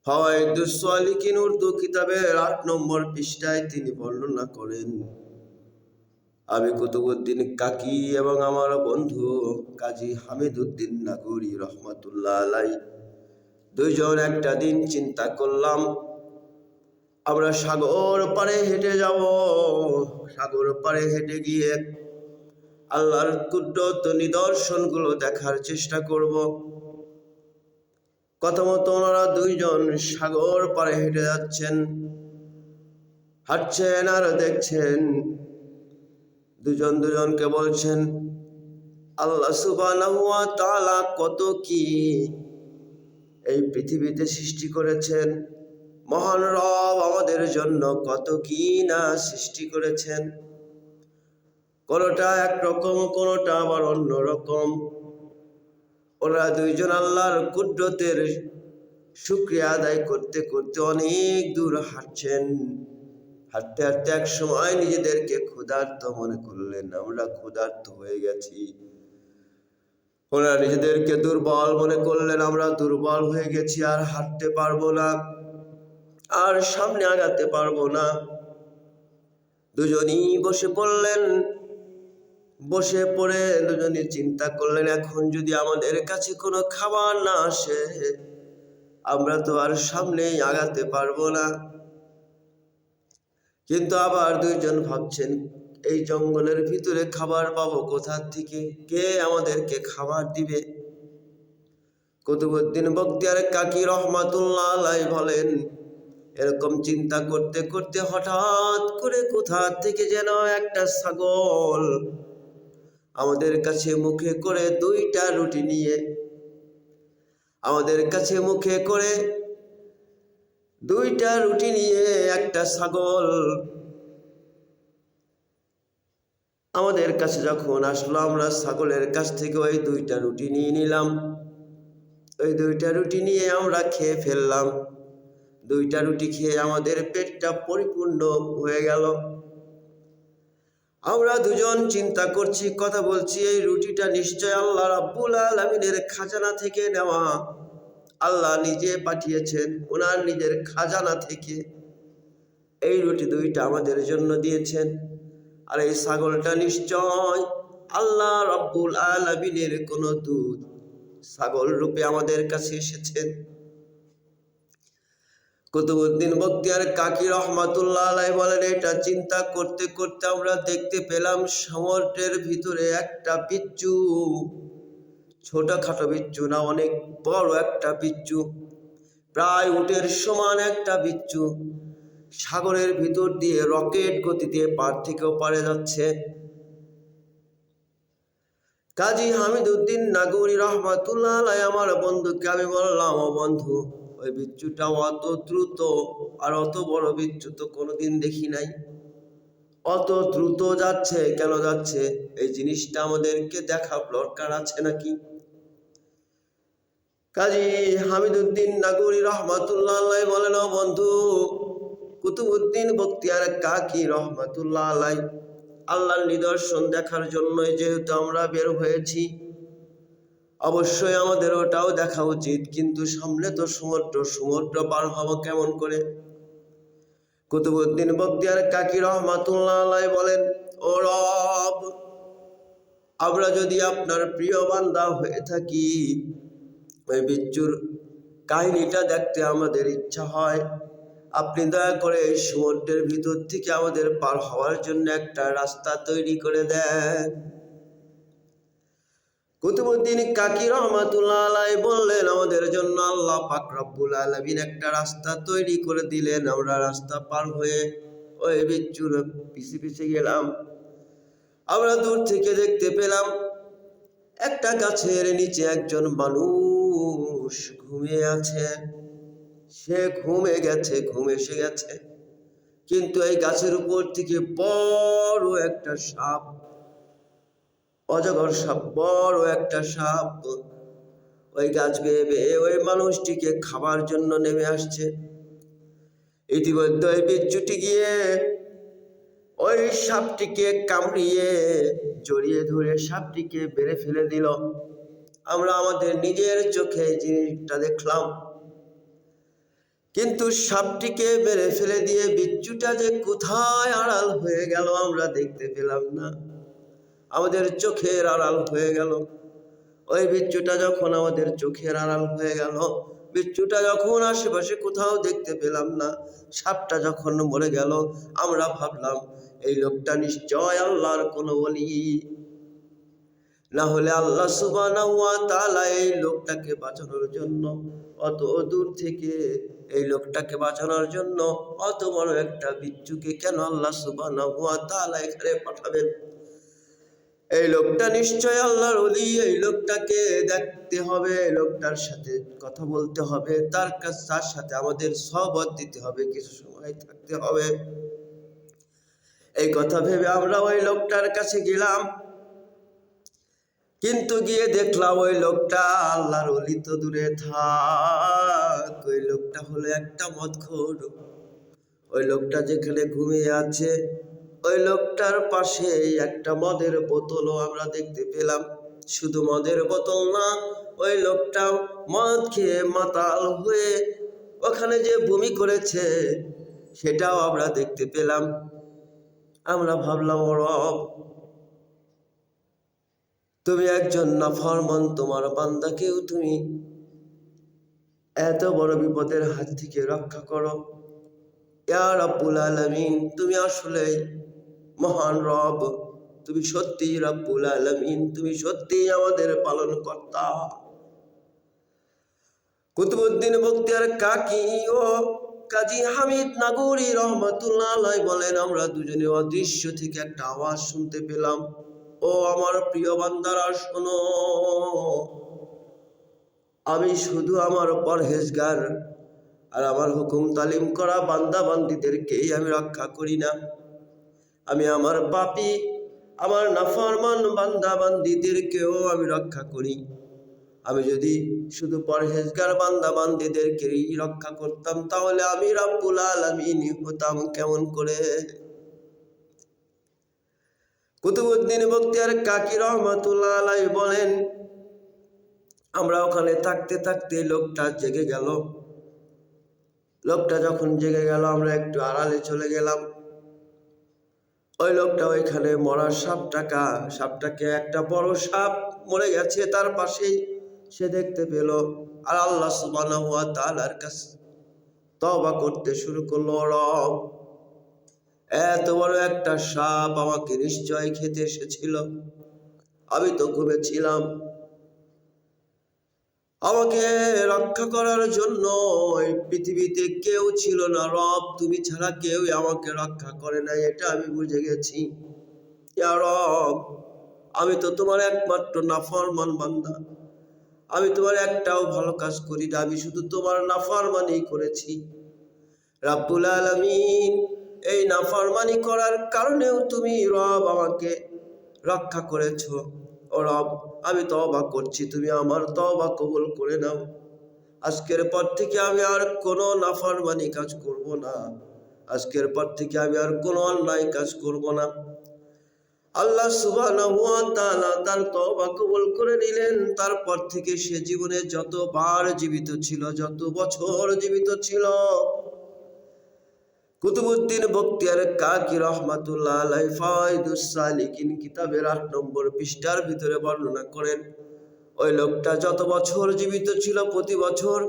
ফাওয়াইদুস সালিকিন উর্দু কিতাবের ৮ নম্বর পৃষ্ঠায় তিনি বর্ণনা করেন, আমি কুতুবউদ্দিন কাকি এবং আমার বন্ধু কাজী হামিদউদ্দিন নাগরী রহমাতুল্লাহ আলাইহি দুইজন একটা দিন চিন্তা করলাম আমরা সাগর পাড়ে হেঁটে যাব। সাগর পাড়ে হেঁটে গিয়ে আল্লাহর কুদরত নিদর্শনগুলো দেখার চেষ্টা করব। কথা মতো ওনারা দুইজন সাগর পাড়ে হেঁটে যাচ্ছেন, হাঁটছেন আর দেখছেন। দুজন দুজনকে বলছেন আল্লাহ সুবহানাহু ওয়া তাআলা কত কি এই পৃথিবীতে সৃষ্টি করেছেন, মহান রব আমাদের জন্য কত কি না সৃষ্টি করেছেন। কোনটা একরকম, কোনটা আবার অন্যরকম। ওরা দুইজন আল্লাহর কুদরতের শুকরিয়া আদায় করতে করতে অনেক দূর হাঁটছেন। হাঁটতে হাঁটতে এক সময় নিজেদেরকে ক্ষুধার্ত মনে করলেন, আমরা ক্ষুধার্ত হয়ে গেছি। ওরা নিজেদেরকে দুর্বল মনে করলেন, আমরা দুর্বল হয়ে গেছি, আর হাঁটতে পারবো না, আর সামনে আগাতে পারবো না। দুজনই বসে পড়লেন। বসে পড়ে দুজনই চিন্তা করলেন, এখন যদি আমাদের কাছে কোনো খাবার না আসে আমরা তো আর সামনে আগাতে পারবো না। কিন্তু আবার দুইজন ভাবছেন, এই জঙ্গলের ভিতরে খাবার পাবো কোথা থেকে, কে আমাদেরকে খাবার দিবে? কুতুবউদ্দিন বখতিয়ার কাকি রহমাতুল্লাহ আলাইহি বলেন, এরকম চিন্তা করতে করতে হঠাৎ করে কোথা থেকে যেন একটা ছাগল আমাদের কাছে মুখে করে দুইটা রুটি নিয়ে একটা ছাগল আমাদের কাছে যখন আসলো, আমরা ছাগলের কাছ থেকে ওই দুইটা রুটি নিয়ে নিলাম। ওই দুইটা রুটি নিয়ে আমরা খেয়ে ফেললাম। দুইটা রুটি খেয়ে আমাদের পেটটা পরিপূর্ণ হয়ে গেল। আমরা দুজন চিন্তা করছি, কথা বলছি, এই রুটিটা নিশ্চয় আল্লাহ রাব্বুল আলামিনের খাজানা থেকে নেওয়া। আল্লাহ নিজে পাঠিয়েছেন, ওনার নিজের খাজানা থেকে এই রুটি দুইটা আমাদের জন্য দিয়েছেন। আর এই ছাগলটা নিশ্চয় আল্লাহ রাব্বুল আলামিনের কোন দূত ছাগল রূপে আমাদের কাছে এসেছেন। কুতুবউদ্দিন বখতিয়ার কাকি রহমাতুল্লাহ আলাইহি বলেন, এটা চিন্তা করতে করতে আমরা দেখতে পেলাম সমুদ্রের ভিতরে একটা বিচ্ছু, ছোটখাটো বিচ্ছু না, অনেক বড় একটা বিচ্ছু, প্রায় উটের সমান একটা বিচ্ছু সাগরের ভিতর দিয়ে রকেট গতিতে পার থেকে ওপারে যাচ্ছে। কাজী হামিদউদ্দিন নাগরী রহমাতুল্লাহ আলাইহি আমার বন্ধুকে আমি বললাম, ও বন্ধু, ওই বিচ্ছুটা অত দ্রুত আর অত বড় বিচ্ছু তো কোনোদিন দেখি নাই। অত দ্রুত যাচ্ছে কেন যাচ্ছে? এই জিনিসটা আমাদেরকে দেখা দরকার আছে নাকি? কাজী হামিদউদ্দিন নাগরী রহমাতুল্লাহ আলাইহি বলেন, ও বন্ধু, কুতুবউদ্দিন বখতিয়ার কাকি রহমাতুল্লাহ আলাইহি আল্লাহর নিদর্শন দেখার জন্যই যেহেতু আমরা বের হয়েছি, অবশ্যই আমাদের ওটাও দেখা উচিত। কিন্তু সামনে তো সমুদ্র পার হব কেমন করে? কুতুবউদ্দিন বখতিয়ার কাকি রহমাতুল্লাহ আলাইহি বলেন, ও রব, আমরা যদি আপনার প্রিয় বান্দা হয়ে থাকি, ওই বিচ্ছুর কাহিনীটা দেখতে আমাদের ইচ্ছা হয়। আপনি দয়া করে এই সমুদ্রের ভিতর থেকে আমাদের পার হওয়ার জন্য একটা রাস্তা তৈরি করে দেন। কুতুবউদ্দিন কাকি রহমাতুল্লাহ আলাইহি বললেন, আমাদের জন্য আল্লাহ পাক রব্বুল আলামিন একটা রাস্তা তৈরি করে দিলেন। আমরা রাস্তা পার হয়ে ওই বিচ্ছুর পিছে পিছে গেলাম। আমরা দূর থেকে দেখতে পেলাম একটা গাছের নিচে একজন মানুষ ঘুমিয়ে আছে। সে ঘুম এসে গেছে, কিন্তু এই গাছের উপর থেকে বড় একটা সাপ, অজগর সাপ, বড় একটা সাপ ওই গাছ বেয়ে বেয়ে ওই মানুষটিকে খাবার জন্য নেমে আসছে। ইতিমধ্যে ওই বিচ্ছুটি গিয়ে ওই সাপটিকে কামড়িয়ে জড়িয়ে ধরে সাপটিকে মেরে ফেলে দিল। আমরা আমাদের নিজের চোখে জিনিসটা দেখলাম। কিন্তু সাপটিকে মেরে ফেলে দিয়ে বিচ্ছুটা যে কোথায় আড়াল হয়ে গেল আমরা দেখতে পেলাম না, আমাদের চোখের আড়াল হয়ে গেল। ওই বিচ্ছুটা যখন আমাদের চোখের আড়াল হয়ে গেল, বিচ্ছুটা যখন আশেপাশে কোথাও দেখতে পেলাম না, সাপটা যখন মরে গেল, আমরা ভাবলাম এই লোকটা নিশ্চয় আল্লাহর কোনো ওলি, না হলে আল্লাহ সুবহানাহু ওয়া তাআলা এই লোকটাকে বাঁচানোর জন্য অত দূর থেকে এই লোকটাকে বাঁচানোর জন্য অত বড় একটা বিচ্ছুকে কেন আল্লাহ সুবহানাহু ওয়া তাআলা এখানে পাঠাবেন? এই লোকটা নিশ্চয় আল্লাহর ওলি, এই লোকটাকে দেখতে হবে, লোকটার সাথে কথা বলতে হবে, তার সাথে আমাদের সহবত দিতে হবে, কিছু সময় থাকতে হবে। এই কথা ভেবে আমরা ওই লোকটার কাছে গেলাম, কিন্তু গিয়ে দেখলাম ওই লোকটা আল্লাহর ওলি তো দূরে থাক, ওই লোকটা হলো একটা মদখোর। ওই লোকটা যেখানে ঘুমিয়ে আছে, ওই লোকটার পাশে একটা মদের বোতলও আমরা দেখতে পেলাম। শুধু মদের বোতল না, ওই লোকটা মদ খেয়ে মাতাল হয়ে ওখানে যে বমি করেছে সেটাও আমরা দেখতে পেলাম। আমরা ভাবলাম, ও রব, তুমি একজন নাফরমান, তোমার বান্দাকেও তুমি এত বড় বিপদের হাত থেকে রক্ষা করো। ইয়া রাব্বুল আলামিন, তুমি আসলেই মহান রব, তুমি সত্যিই রাব্বুল আলামিন, তুমি সত্যিই আমাদের পালনকর্তা। কুতুবউদ্দিন বখতিয়ার কাকি ও কাজী হামিদ নাগরী রহমাতুল্লাহ আলাইহি বলেন, আমরা দুজনে অদৃশ্য থেকে একটা আওয়াজ শুনতে পেলাম, ও আমার প্রিয় বান্দারা শোনো, আমি শুধু আমার পরহেজগার আর আমার হুকুম তালিম করা বান্দা বান্দীদেরকেই আমি রক্ষা করি না, আমি আমার পাপী, আমার নাফরমান বান্দা বান্দীদেরকেও আমি রক্ষা করি। আমি যদি শুধু পরহেজগার বান্দা বান্দীদেরকেই রক্ষা করতাম, তাহলে আমি রাব্বুল আলামিন হতাম কেমন করে? কুতুবউদ্দিন বখতিয়ার কাকি রহমাতুল্লাহ আলাইহি বলেন, আমরা ওখানে থাকতে থাকতে লোকটা জেগে গেল। লোকটা যখন জেগে গেল, আমরা একটু আড়ালে চলে গেলাম। ওই লোকটা ওইখানে মরা সাপটাকে একটা বড় সাপ মরে গেছে তার পাশেই সে দেখতে পেল, আর আল্লাহ সুবহানাহু ওয়া তাআলার কাছে তওবা করতে শুরু করলো, রব, এত বড় একটা সাপ আমাকে নিশ্চয় খেতে এসেছিল, আমি তো ঘুমেছিলাম, আমাকে রক্ষা করার জন্য এই পৃথিবীতে কেউ ছিল না, রব, তুমি ছাড়া কেউ আমাকে রক্ষা করে নাই, এটা আমি বুঝে গেছি। ইয়া রব, আমি তো তোমার একমাত্র নাফরমান বান্দা, আমি তোমার একটাও ভালো কাজ করি না, আমি শুধু তোমার নাফরমানি করেছি। রাব্বুল আলামিন, এই নাফরমানি করার কারণেও তুমি রব আমাকে রক্ষা করেছো। ও রব, আমি তওবা করছি, তুমি আমার তওবা কবুল করে নাও। আজকের পর থেকে আমি আর কোনো নাফরমানি কাজ করব না, আজকের পর থেকে আমি আর কোনো অন্যায় কাজ করব না। আল্লাহ সুবহানাহু ওয়া তাআলা তার তওবা কবুল করে নিলেন। তারপর থেকে সে জীবনে যতবার জীবিত ছিল, যত বছর জীবিত ছিল, কুতুবউদ্দিন বখতিয়ার কাকি রহমাতুল্লাহ আলাইহি ফায়দুস সালিকিন কিতাবের 8 নম্বর পৃষ্ঠার ভিতরে বর্ণনা করেন, ওই লোকটা যত বছর জীবিত ছিল, প্রতি বছর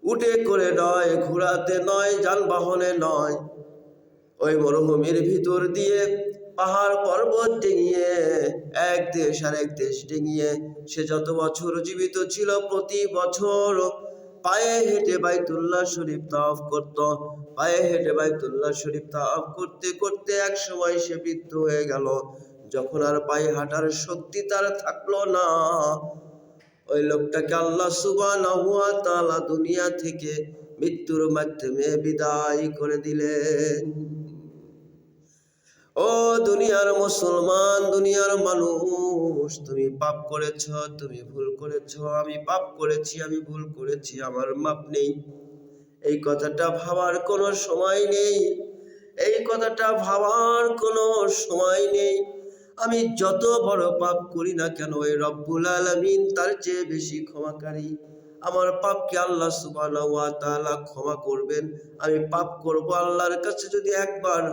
উটে করে নয়, ঘোড়াতে নয়, যানবাহনে নয়, ওই মরুভূমির ভিতর দিয়ে পাহাড় পর্বত ডিঙিয়ে এক দেশ আর এক দেশ ডিঙিয়ে সে যত বছর জীবিত ছিল, প্রতি বছর পায়ে হেঁটে বাইতুল্লাহ শরীফ তাওয়াফ করত। পায়ে হেঁটে বাইতুল্লাহ শরীফ তাওয়াফ করতে করতে এক সময় সে বৃদ্ধ হয়ে গেল। যখন আর পায়ে হাঁটার শক্তি তার থাকলো না, ওই লোকটাকে আল্লাহ সুবহানাহু ওয়া তাআলা দুনিয়া থেকে মৃত্যুর মাধ্যমে বিদায় করে দিলেন। ও দুনিয়ার মুসলমান, দুনিয়ার মানুষ, তুমি পাপ করেছ, তুমি ভুল করেছ, আমি পাপ করেছি, আমি ভুল করেছি, আমার মাপ নেই। এই কথাটা ভাবার কোনো সময় নেই, এই কথাটা ভাবার কোনো সময় নেই। আমি যত বড় পাপ করি না কেন, ওই রব্বুল আলামিন তার চেয়ে বেশি ক্ষমাকারী, আমার পাপকে আল্লাহ সুবহানাহু ওয়া তাআলা ক্ষমা করবেন। আমি পাপ করব আল্লাহর কাছে যদি একবার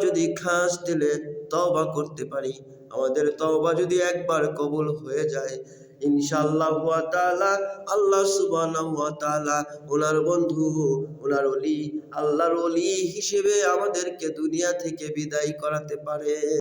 যদি খাস দিলে তওবা করতে পারি, আমাদের তওবা যদি একবার কবুল হয়ে যায়, ইনশাআল্লাহ তাআলা আল্লাহ সুবহানাহু ওয়া তাআলা ওনার বন্ধু, ওনার ওলি, আল্লাহর ওলি হিসেবে আমাদেরকে দুনিয়া থেকে বিদায় করাতে পারে।